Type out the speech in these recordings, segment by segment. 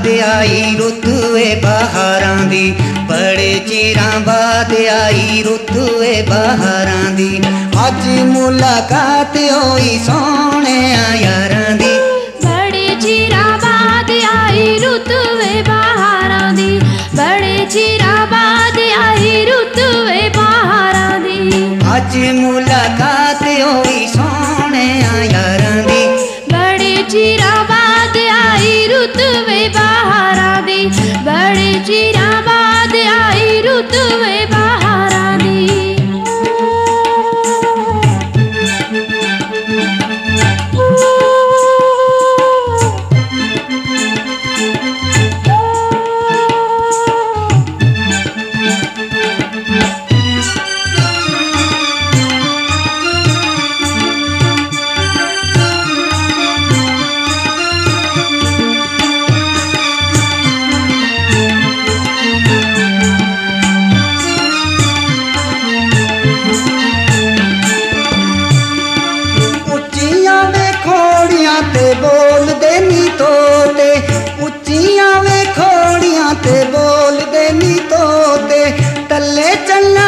बाद आई रुत वे बहारां दी, बड़े चिरां बाद आई रुत वे बहारां दी। अज मुलाकात होई सोहणे यारां दी, बड़े चिरां बाद आई रुत वे बहारां दी, बड़े चिरां बाद आई रुत वे बहारां दी। अज मुलाकात होई सोहणे यारां दी, बड़े चिरां बाद आई रुत वे बहारां दी, बड़े चिरां बाद आई रुत वे बहारां दी। ते बोलदे नी तोते, उच्चियां वे खोड़ियां ते बोलदे नी तोते। तले चन्ना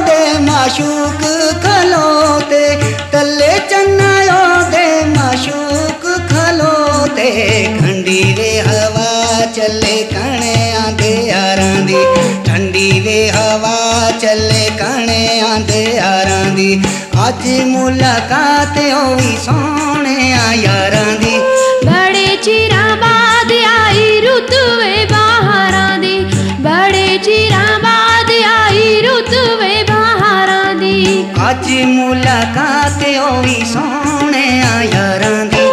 दे माशूक खलोते, तले चन्ना दे माशूक खलोते। ठंडी वे हवा चले कणे आंदे यारां दी, ठंडी वे हवा चले कणे आंदे यारां दी। अज मुलाकात होई सोहणे यारां दी, बड़े चिरां बाद आई रुत वे बहारां दी, बड़े चिरां बाद आई रुत वे बहारां दी। अज मुलाकात होई सोहणे यारां दी,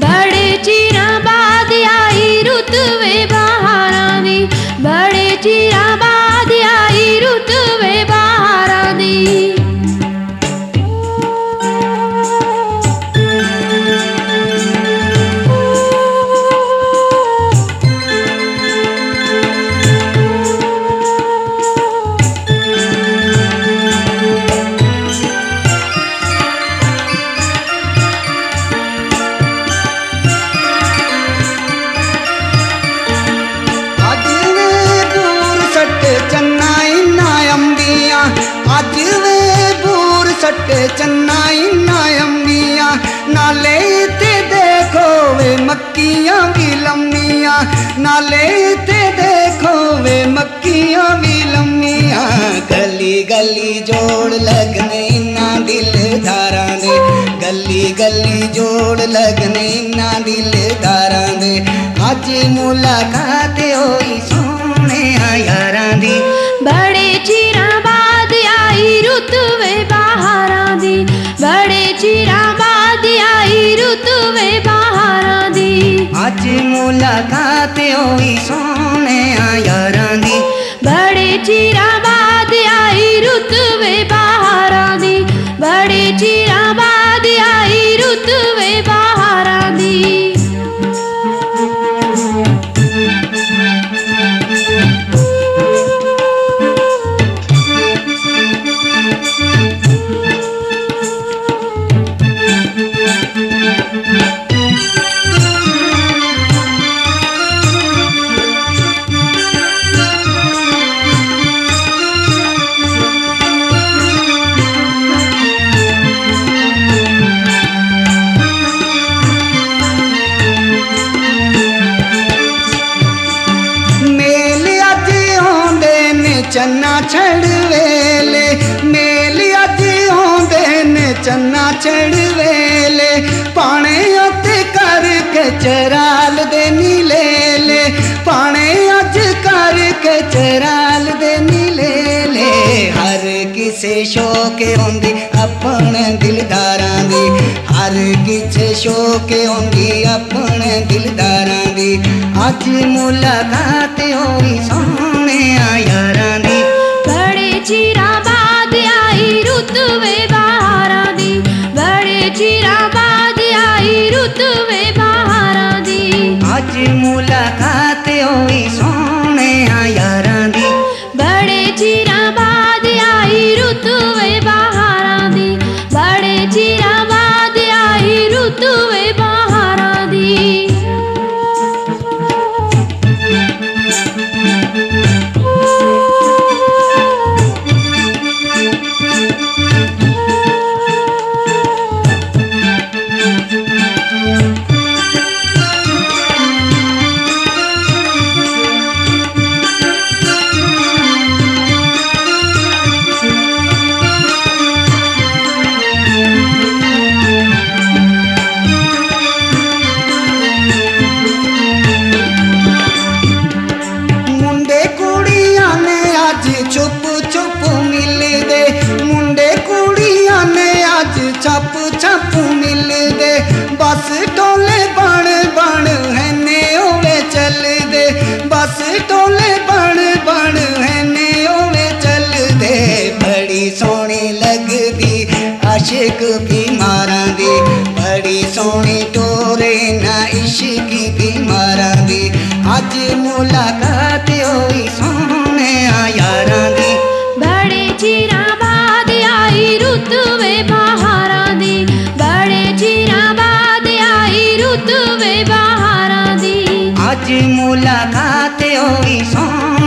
बड़े चिरां बाद आई रुत वे बहारां दी, बड़े चिरां बाद आई रुत वे बहारां दी। अज वे बूर सट्टे चन्ना इन्ना अम्बियां, नाले ते देखो वे मक्कियां भी लम्मियां, नाले ते देखो वे मक्कियां भी लम्मियां। गली गली जोड़ लगने इन्ना दिलदारां दे, गली गली जोड़ लगने इन्ना दिलदारां दे। अज मुलाकात होई सोहणे यारां दी, बड़े चिरां बाद आई रुत वे बहारां दी, बड़े चिरां बाद आई रुत वे बहारां दी। अज मुलाकात होई सोहणे यारां दी, बड़े चिरां बाद आई रुत वे बहारां दी, बड़े चिरां बाद आई रुत वे बहारां दी। चन्ना छड़ वेले मेल अज आउंदे ने, चन्ना छड़ वेले पाने उत्ते करके चराल दे नीले ले, पाने अज करके चराल दे नीले ले। हर किसे शौक होंदी अपने दिलदारां दी, हर किसे शौक होंदी अपने दिलदारां दी। अज मुलाकात होई सोहणे यारां दी, बड़े चिरां बाद आई रुत वे बहारां दी, बड़े चिरां बाद आई रुत वे बहारां दी। अज मुलाकात होई सोहणे यारां दी, बड़े चिरां बाद आई रुत वे बहारां दी, बड़े चिरां बाद आई रुत वे बहारां दी। ਅੱਜ ਮੁਲਾਕਾਤ ਹੋਈ ਸੋਹਣਿਆ ਯਾਰਾਂ ਦੀ ਬੜੇ ਚਿਰਾਂ ਬਾਅਦ ਆਈ ਰੁੱਤ ਵੇ ਬਹਾਰਾਂ ਦੀ ਬੜੇ ਚਿਰਾਂ ਬਾਅਦ ਆਈ ਰੁੱਤ ਵੇ ਬਹਾਰਾਂ ਦੀ ਅੱਜ ਮੁਲਾਕਾਤ ਹੋਈ ਸੋਹਣਿਆ